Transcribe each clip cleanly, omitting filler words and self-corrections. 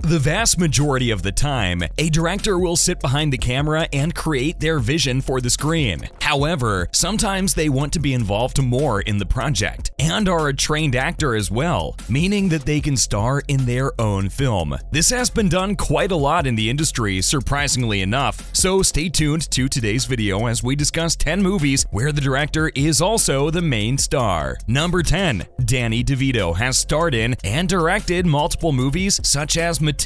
The vast majority of the time, a director will sit behind the camera and create their vision for the screen. However, sometimes they want to be involved more in the project and are a trained actor as well, meaning that they can star in their own film. This has been done quite a lot in the industry, surprisingly enough, so stay tuned to today's video as we discuss 10 movies where the director is also the main star. Number 10. Danny DeVito has starred in and directed multiple movies such as Matilda.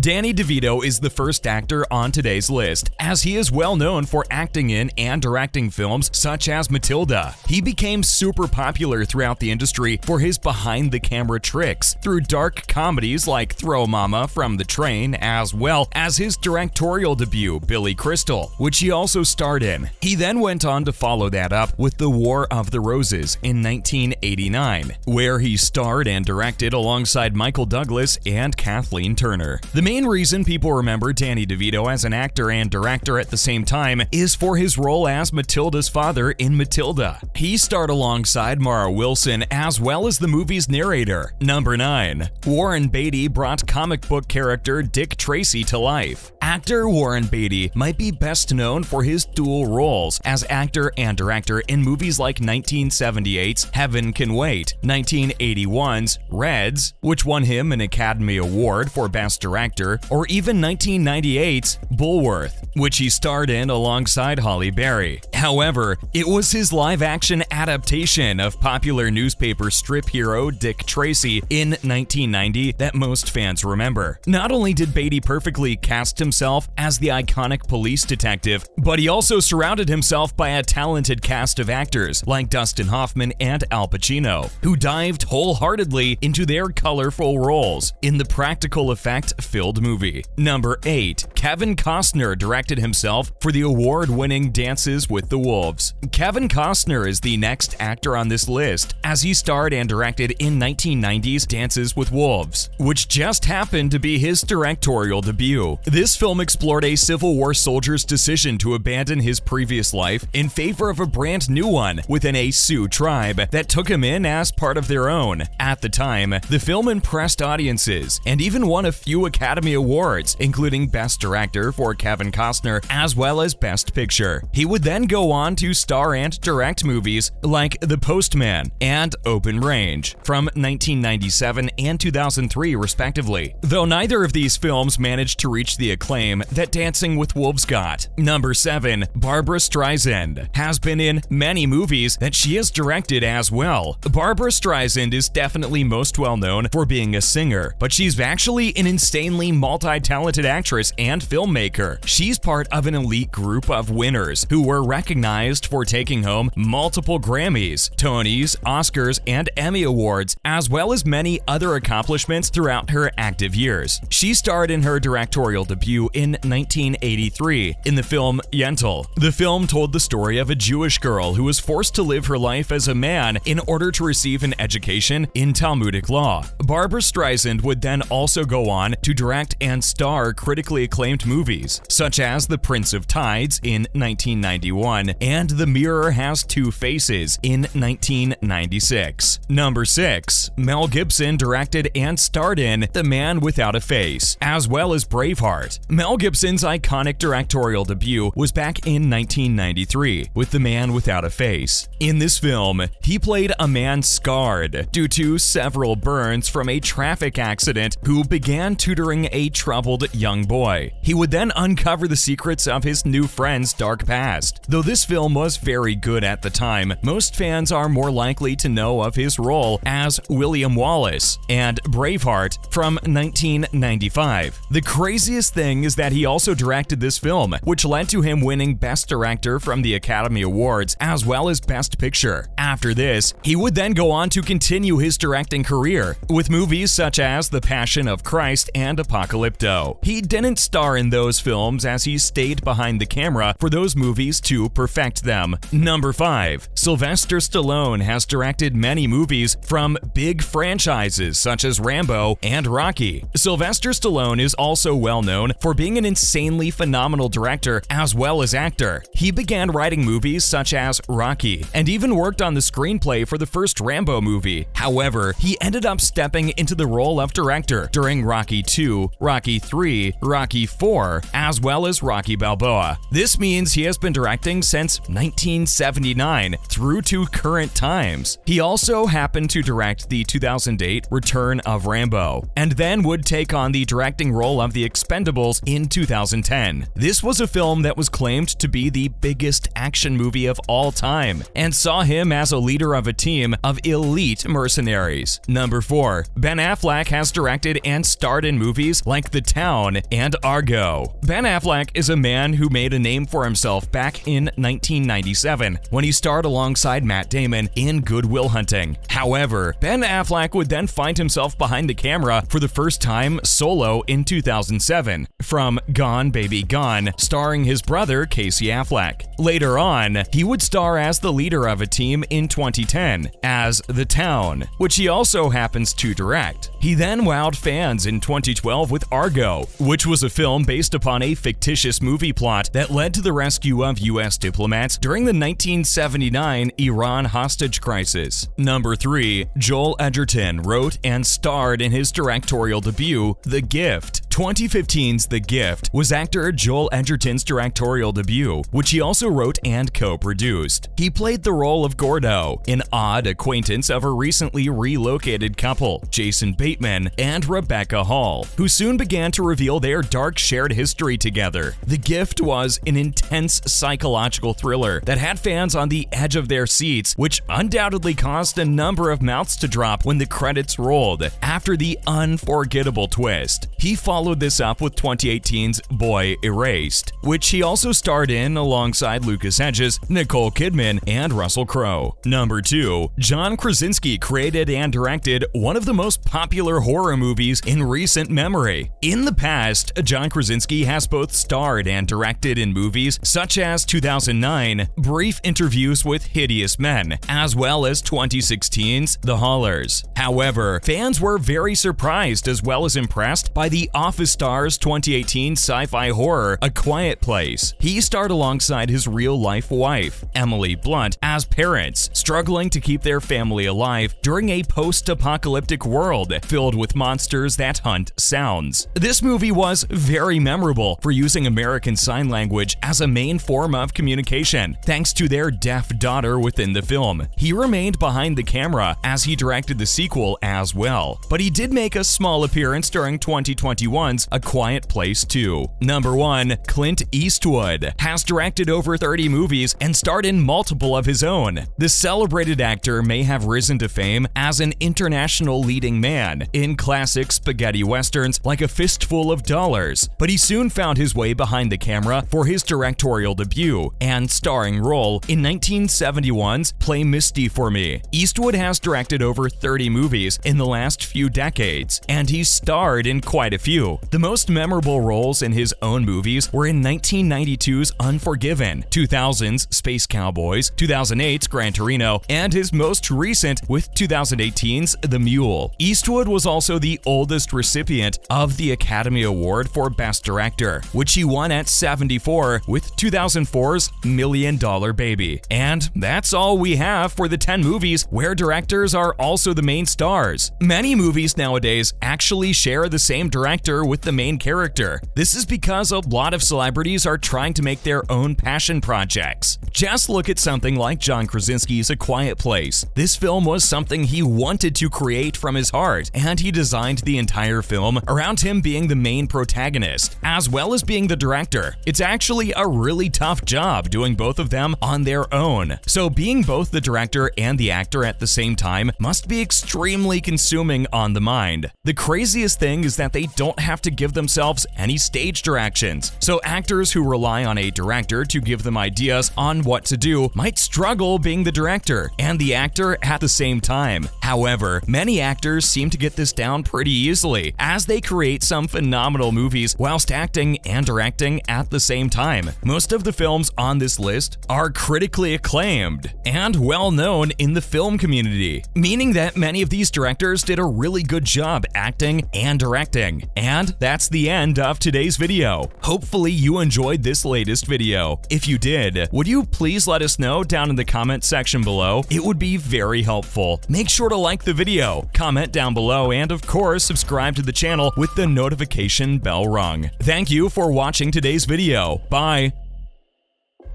Danny DeVito is the first actor on today's list, as he is well known for acting in and directing films such as Matilda. He became super popular throughout the industry for his behind-the-camera tricks through dark comedies like Throw Mama from the Train, as well as his directorial debut, Billy Crystal, which he also starred in. He then went on to follow that up with The War of the Roses in 1989, where he starred and directed alongside Michael Douglas and Kathleen Turner. The main reason people remember Danny DeVito as an actor and director at the same time is for his role as Matilda's father in Matilda. He starred alongside Mara Wilson as well as the movie's narrator. Number 9. Warren Beatty brought comic book character Dick Tracy to life. Actor Warren Beatty might be best known for his dual roles as actor and director in movies like 1978's Heaven Can Wait, 1981's Reds, which won him an Academy Award for Best Director, or even 1998's Bulworth, which he starred in alongside Halle Berry. However, it was his live-action adaptation of popular newspaper strip hero Dick Tracy in 1990 that most fans remember. Not only did Beatty perfectly cast himself as the iconic police detective, but he also surrounded himself by a talented cast of actors like Dustin Hoffman and Al Pacino, who dived wholeheartedly into their colorful roles in the practical effect-filled movie. Number 8. Kevin Costner directed himself for the award-winning Dances with the Wolves. Kevin Costner is the next actor on this list, as he starred and directed in 1990's Dances with Wolves, which just happened to be his directorial debut. This film explored a Civil War soldier's decision to abandon his previous life in favor of a brand new one within a Sioux tribe that took him in as part of their own. At the time, the film impressed audiences and even won a few Academy Awards, including Best Director for Kevin Costner as well as Best Picture. He would then go on to star and direct movies like The Postman and Open Range from 1997 and 2003 respectively, though neither of these films managed to reach the acclaim that Dancing with Wolves got. Number 7. Barbra Streisand has been in many movies that she has directed as well. Barbra Streisand is definitely most well known for being a singer, but she's actually an insanely multi-talented actress and filmmaker. She's part of an elite group of winners who were recognized for taking home multiple Grammys, Tonys, Oscars, and Emmy Awards, as well as many other accomplishments throughout her active years. She starred in her directorial debut in 1983 in the film Yentl. The film told the story of a Jewish girl who was forced to live her life as a man in order to receive an education in Talmudic law. Barbra Streisand would then also go on to direct and star critically acclaimed movies, such as The Prince of Tides in 1991 and The Mirror Has Two Faces in 1996. Number 6. Mel Gibson directed and starred in The Man Without a Face, as well as Braveheart. Mel Gibson's iconic directorial debut was back in 1993 with The Man Without a Face. In this film, he played a man scarred due to several burns from a traffic accident who began tutoring a troubled young boy. He would then uncover the secrets of his new friend's dark past. Though this film was very good at the time, most fans are more likely to know of his role as William Wallace and Braveheart from 1995. The craziest thing is that he also directed this film, which led to him winning Best Director from the Academy Awards as well as Best Picture. After this, he would then go on to continue his directing career with movies such as The Passion of Christ and Apocalypto. He didn't star in those films as he stayed behind the camera for those movies to perfect them. Number 5. Sylvester Stallone has directed many movies from big franchises such as Rambo and Rocky. Sylvester Stallone is also well known for being an insanely phenomenal director as well as actor. He began writing movies such as Rocky, and even worked on the screenplay for the first Rambo movie. However, he ended up stepping into the role of director during Rocky II, Rocky III, Rocky IV, as well as Rocky Balboa. This means he has been directing since 1979 through to current times. He also happened to direct the 2008 Return of Rambo, and then would take on the directing role of The Expendables in 2010. This was a film that was claimed to be the biggest action movie of all time, and saw him as a leader of a team of elite mercenaries. Number 4. Ben Affleck has directed and starred in movies like The Town and Argo. Ben Affleck is a man who made a name for himself back in 1997 when he starred alongside Matt Damon in Good Will Hunting. However, Ben Affleck would then find himself behind the camera for the first time solo in 2007 from Gone Baby Gone, starring his brother Casey Affleck. Later on, he would star as the leader of a team in 2010 as The Town, which he also happens to direct. He then wowed fans in 2012 with Argo, which was a film based upon a fictitious movie plot that led to the rescue of U.S. diplomats during the 1979 Iran hostage crisis. Number 3. Joel Edgerton wrote and starred in his directorial debut, The Gift. 2015's The Gift was actor Joel Edgerton's directorial debut, which he also wrote and co-produced. He played the role of Gordo, an odd acquaintance of a recently relocated couple, Jason Bateman and Rebecca Hall, who soon began to reveal their dark shared history together. The Gift was an intense psychological thriller that had fans on the edge of their seats, which undoubtedly caused a number of mouths to drop when the credits rolled after the unforgettable twist. He followed this up with 2018's Boy Erased, which he also starred in alongside Lucas Hedges, Nicole Kidman, and Russell Crowe. Number 2. John Krasinski created and directed one of the most popular horror movies in recent memory. In the past, John Krasinski has both starred and directed in movies such as 2009 Brief Interviews with Hideous Men, as well as 2016's The Haulers. However, fans were very surprised as well as impressed by the Office star's 2018 sci-fi horror A Quiet Place. He starred alongside his real-life wife, Emily Blunt, as parents struggling to keep their family alive during a post-apocalyptic world filled with monsters that hunt sounds. This movie was very memorable for using American Sign Language as a main form of communication, thanks to their deaf daughter within the film. He remained behind the camera as he directed the sequel as well, but he did make a small appearance during 2021's A Quiet Place 2. Number 1. Clint Eastwood has directed over 30 movies and starred in multiple of his own. The celebrated actor may have risen to fame as an international leading man in classic spaghetti westerns like A Fistful of Dollars, but he soon found his way behind the camera for his directorial debut and starring role in 1971's Play Misty for Me. Eastwood has directed over 30 movies in the last few decades, and he's starred in quite a few. The most memorable roles in his own movies were in 1992's Unforgiven, 2000's Space Cowboys, 2008's Gran Torino, and his most recent with 2018's The Mule. Eastwood was also the oldest recipient of the Academy Award for Best Director, which he won at 74 with 2004's $1 Million Baby. And that's all we have for the 10 movies where directors are also the main stars. Many movies nowadays actually share the same director with the main character. This is because a lot of celebrities are trying to make their own passion projects. Just look at something like John Krasinski's A Quiet Place. This film was something he wanted to create from his heart, and he designed the entire film around him being the main protagonist, as well as being the director. It's actually a really tough job doing both of them on their own. So being both the director and the actor at the same time must be extremely consuming on the mind. The craziest thing is that they don't have to give themselves any stage directions. So actors who rely on a director to give them ideas on what to do might struggle being the director and the actor at the same time. However, many actors seem to get this down pretty easily, as they create some phenomenal movies whilst acting and directing at the same time. Most of the films on this list are critically acclaimed and well known in the film community, meaning that many of these directors did a really good job acting and directing. And And that's the end of today's video. Hopefully you enjoyed this latest video. If you did, would you please let us know down in the comment section below? It would be very helpful. Make sure to like the video, comment down below, and of course, subscribe to the channel with the notification bell rung. Thank you for watching today's video. Bye.